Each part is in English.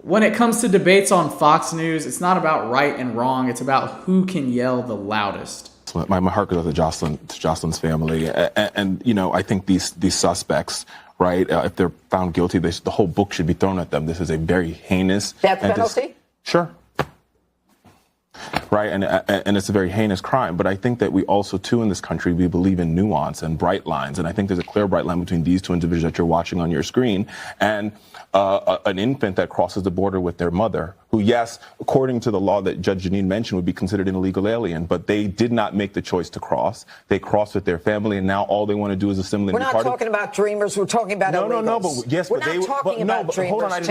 When it comes to debates on Fox News, it's not about right and wrong. It's about who can yell the loudest. My heart goes out to Jocelyn's family. And you know, I think these suspects, right, if they're found guilty, the whole book should be thrown at them. This is a very heinous... Death penalty? Sure. Right, and it's a very heinous crime. But I think that we also, too, in this country, we believe in nuance and bright lines. And I think there's a clear bright line between these two individuals that you're watching on your screen and an infant that crosses the border with their mother, who, yes, according to the law that Judge Jeanine mentioned, would be considered an illegal alien. But they did not make the choice to cross. They crossed with their family, and now all they want to do is assimilate. We're not talking about dreamers. We're talking about illegals. No, but yes, we're but not talking about dreamers. Hold on,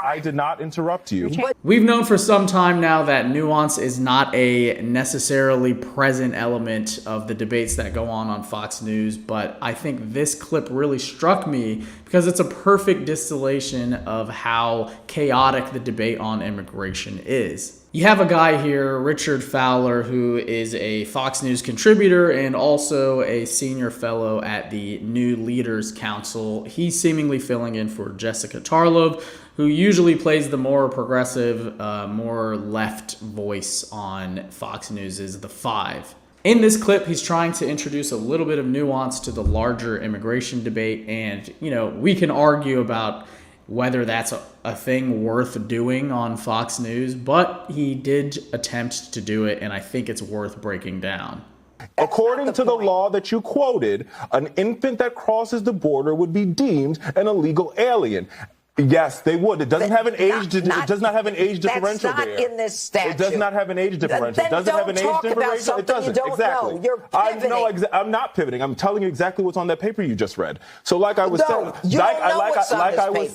I did not interrupt you. We've known for some time now that nuance is not a necessarily present element of the debates that go on Fox News, but I think this clip really struck me because it's a perfect distillation of how chaotic the debate on immigration is. You have a guy here, Richard Fowler, who is a Fox News contributor and also a senior fellow at the New Leaders Council. He's seemingly filling in for Jessica Tarlov, who usually plays the more progressive, more left voice on Fox News' The Five. In this clip, he's trying to introduce a little bit of nuance to the larger immigration debate, and, you know, we can argue about whether that's a thing worth doing on Fox News, but he did attempt to do it, and I think it's worth breaking down. According to the law that you quoted, an infant that crosses the border would be deemed an illegal alien. Yes, they would. It doesn't have an age. It does not have an age differential there. That's not in this statute. It does not have an age differential. It doesn't have an age differential. It doesn't. Exactly. You're pivoting. I'm not pivoting. I'm telling you exactly what's on that paper you just read. So, like I was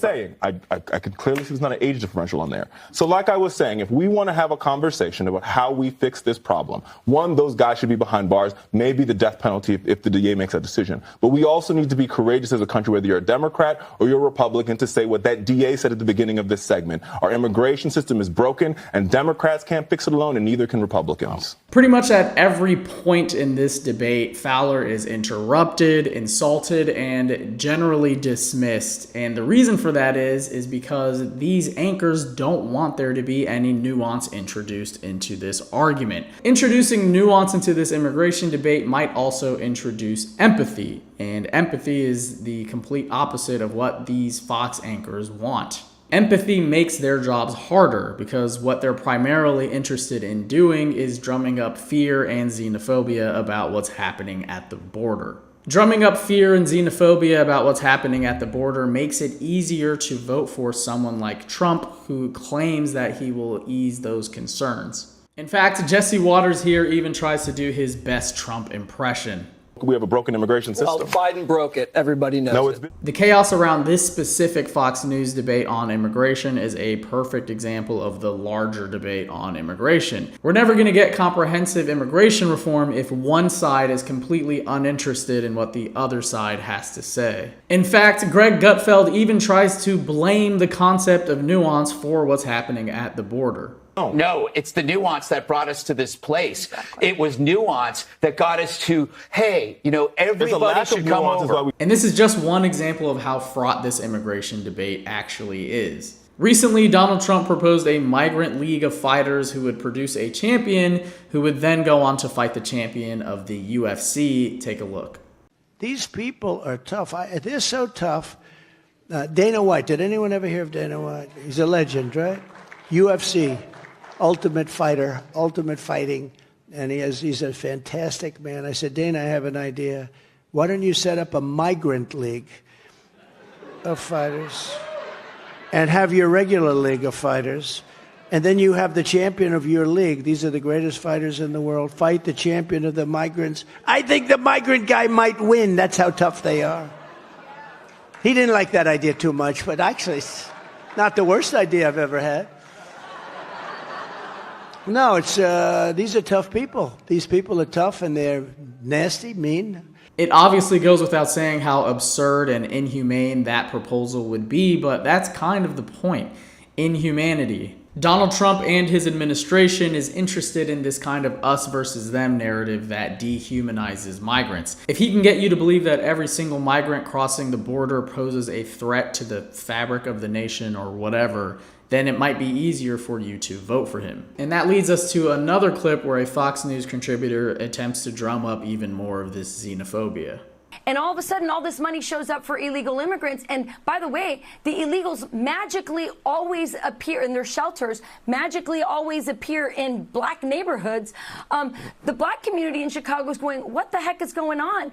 saying, I could clearly see there's not an age differential on there. So, like I was saying, if we want to have a conversation about how we fix this problem, one, those guys should be behind bars. Maybe the death penalty if the DA makes that decision. But we also need to be courageous as a country, whether you're a Democrat or you're a Republican, to say what that DA said at the beginning of this segment. Our immigration system is broken, and Democrats can't fix it alone, and neither can Republicans. Pretty much at every point in this debate, Fowler is interrupted, insulted, and generally dismissed. And the reason for that is because these anchors don't want there to be any nuance introduced into this argument. Introducing nuance into this immigration debate might also introduce empathy. And empathy is the complete opposite of what these Fox anchors want. Empathy makes their jobs harder because what they're primarily interested in doing is drumming up fear and xenophobia about what's happening at the border. Drumming up fear and xenophobia about what's happening at the border makes it easier to vote for someone like Trump, who claims that he will ease those concerns. In fact, Jesse Waters here even tries to do his best Trump impression. We have a broken immigration system. Well, Biden broke it. Everybody knows it. The chaos around this specific Fox News debate on immigration is a perfect example of the larger debate on immigration. We're never going to get comprehensive immigration reform if one side is completely uninterested in what the other side has to say. In fact, Greg Gutfeld even tries to blame the concept of nuance for what's happening at the border. No, it's the nuance that brought us to this place. Exactly. It was nuance that got us to, hey, you know, everybody should come over. And this is just one example of how fraught this immigration debate actually is. Recently, Donald Trump proposed a migrant league of fighters who would produce a champion who would then go on to fight the champion of the UFC. Take a look. These people are tough. They're so tough. Dana White. Did anyone ever hear of Dana White? He's a legend, right? UFC. Ultimate fighter, ultimate fighting, and he's a fantastic man. I said, Dana, I have an idea. Why don't you set up a migrant league of fighters and have your regular league of fighters, and then you have the champion of your league. These are the greatest fighters in the world. Fight the champion of the migrants. I think the migrant guy might win. That's how tough they are. He didn't like that idea too much, but actually it's not the worst idea I've ever had. No, it's these are tough people. These people are tough, and they're nasty, mean. It obviously goes without saying how absurd and inhumane that proposal would be, but that's kind of the point. Inhumanity. Donald Trump and his administration is interested in this kind of us versus them narrative that dehumanizes migrants. If he can get you to believe that every single migrant crossing the border poses a threat to the fabric of the nation or whatever, then it might be easier for you to vote for him. And that leads us to another clip where a Fox News contributor attempts to drum up even more of this xenophobia. And all of a sudden, all this money shows up for illegal immigrants. And by the way, the illegals magically always appear in their shelters, magically always appear in black neighborhoods. The black community in Chicago is going, what the heck is going on?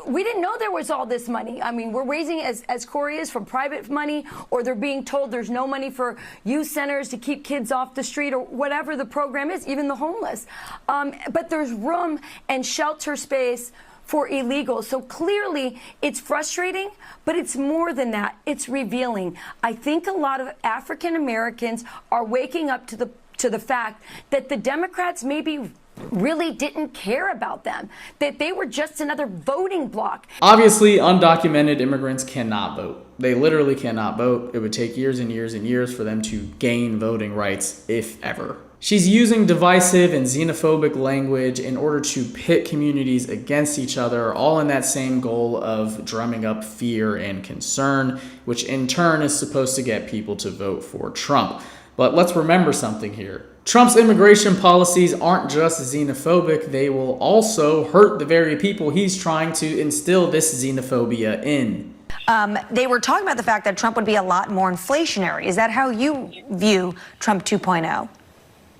We didn't know there was all this money. I mean, we're raising, as Corey is, from private money, or they're being told there's no money for youth centers to keep kids off the street, or whatever the program is, even the homeless. But there's room and shelter space for illegals. So clearly it's frustrating, but it's more than that. It's revealing. I think a lot of African Americans are waking up to the fact that the Democrats maybe really didn't care about them, that they were just another voting bloc. Obviously, undocumented immigrants cannot vote. They literally cannot vote. It would take years and years and years for them to gain voting rights, if ever. She's using divisive and xenophobic language in order to pit communities against each other, all in that same goal of drumming up fear and concern, which in turn is supposed to get people to vote for Trump. But let's remember something here. Trump's immigration policies aren't just xenophobic, they will also hurt the very people he's trying to instill this xenophobia in. They were talking about the fact that Trump would be a lot more inflationary. Is that how you view Trump 2.0?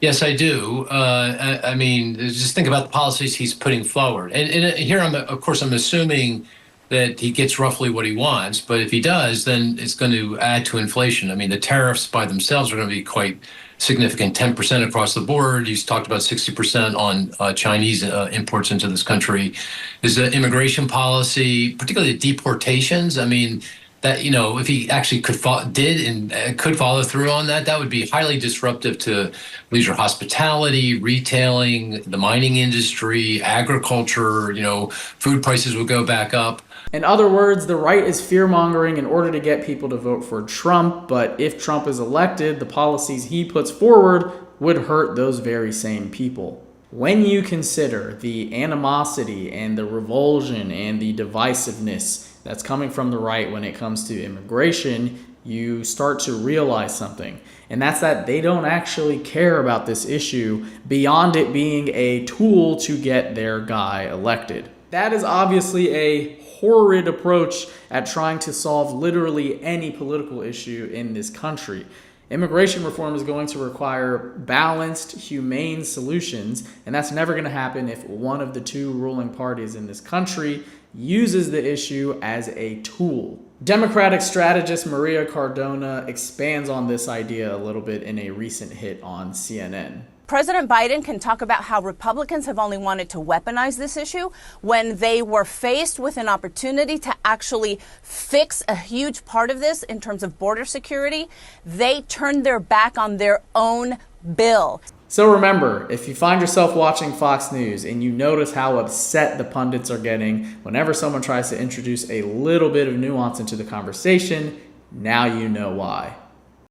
Yes, I do. I mean, just think about the policies he's putting forward. And here, of course, I'm assuming that he gets roughly what he wants. But if he does, then it's going to add to inflation. I mean, the tariffs by themselves are going to be quite significant, 10% across the board. He's talked about 60% on Chinese imports into this country. His immigration policy, particularly deportations, I mean, that, you know, if he actually could follow through on that, that would be highly disruptive to leisure hospitality, retailing, the mining industry, agriculture. You know, food prices would go back up. In other words, the right is fear-mongering in order to get people to vote for Trump, but if Trump is elected, the policies he puts forward would hurt those very same people. When you consider the animosity and the revulsion and the divisiveness that's coming from the right when it comes to immigration, you start to realize something. And that's that they don't actually care about this issue beyond it being a tool to get their guy elected. That is obviously a horrid approach at trying to solve literally any political issue in this country. Immigration reform is going to require balanced, humane solutions, and that's never going to happen if one of the two ruling parties in this country uses the issue as a tool. Democratic strategist Maria Cardona expands on this idea a little bit in a recent hit on CNN. President Biden can talk about how Republicans have only wanted to weaponize this issue when they were faced with an opportunity to actually fix a huge part of this in terms of border security. They turned their back on their own bill. So remember, if you find yourself watching Fox News and you notice how upset the pundits are getting whenever someone tries to introduce a little bit of nuance into the conversation, now you know why.